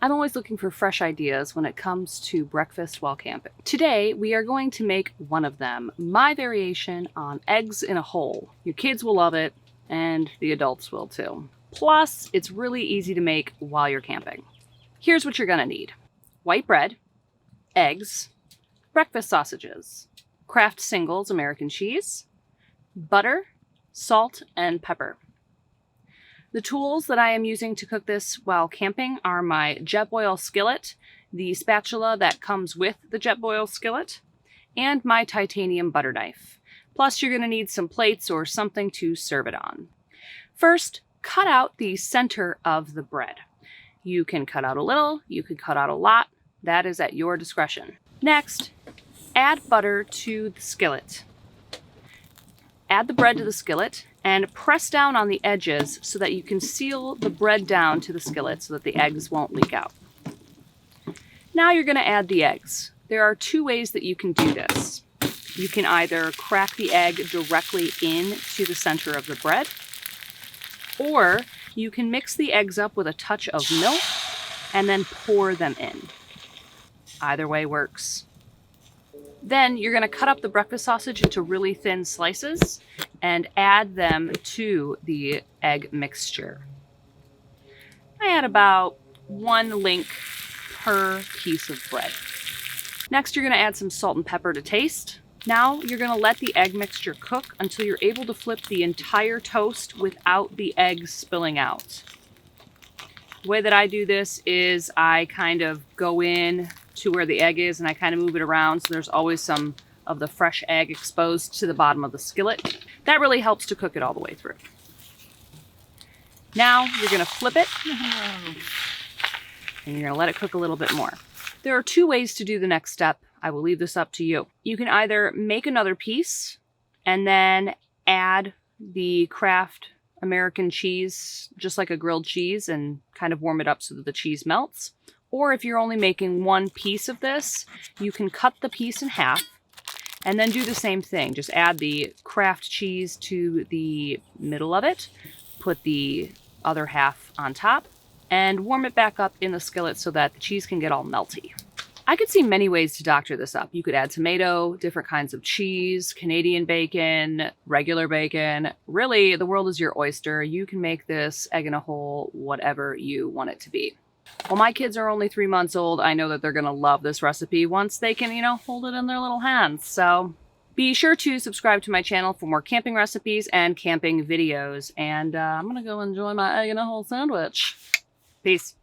I'm always looking for fresh ideas when it comes to breakfast while camping. Today, we are going to make one of them, my variation on eggs in a hole. Your kids will love it, and the adults will too. Plus, it's really easy to make while you're camping. Here's what you're gonna need. White bread, eggs, breakfast sausages, Kraft Singles American cheese, butter, salt, and pepper. The tools that I am using to cook this while camping are my Jetboil skillet, the spatula that comes with the Jetboil skillet, and my titanium butter knife. Plus, you're going to need some plates or something to serve it on. First, cut out the center of the bread. You can cut out a little, you can cut out a lot. That is at your discretion. Next, add butter to the skillet. Add the bread to the skillet and press down on the edges so that you can seal the bread down to the skillet so that the eggs won't leak out. Now you're going to add the eggs. There are two ways that you can do this. You can either crack the egg directly into the center of the bread, or you can mix the eggs up with a touch of milk and then pour them in. Either way works. Then you're going to cut up the breakfast sausage into really thin slices and add them to the egg mixture. I add about 1 link per piece of bread. Next, you're going to add some salt and pepper to taste. Now you're going to let the egg mixture cook until you're able to flip the entire toast without the eggs spilling out. The way that I do this is I kind of go in to where the egg is and I kind of move it around so there's always some of the fresh egg exposed to the bottom of the skillet. That really helps to cook it all the way through. Now you're going to flip it and you're going to let it cook a little bit more. There are two ways to do the next step. I will leave this up to you. You can either make another piece and then add the Kraft American cheese, just like a grilled cheese, and kind of warm it up so that the cheese melts. Or if you're only making one piece of this, you can cut the piece in half and then do the same thing. Just add the Kraft cheese to the middle of it, put the other half on top, and warm it back up in the skillet so that the cheese can get all melty. I could see many ways to doctor this up. You could add tomato, different kinds of cheese, Canadian bacon, regular bacon. Really, the world is your oyster. You can make this egg in a hole whatever you want it to be. Well, my kids are only 3 months old. I know that they're going to love this recipe once they can, hold it in their little hands. So be sure to subscribe to my channel for more camping recipes and camping videos. And I'm going to go enjoy my egg in a hole sandwich. Peace.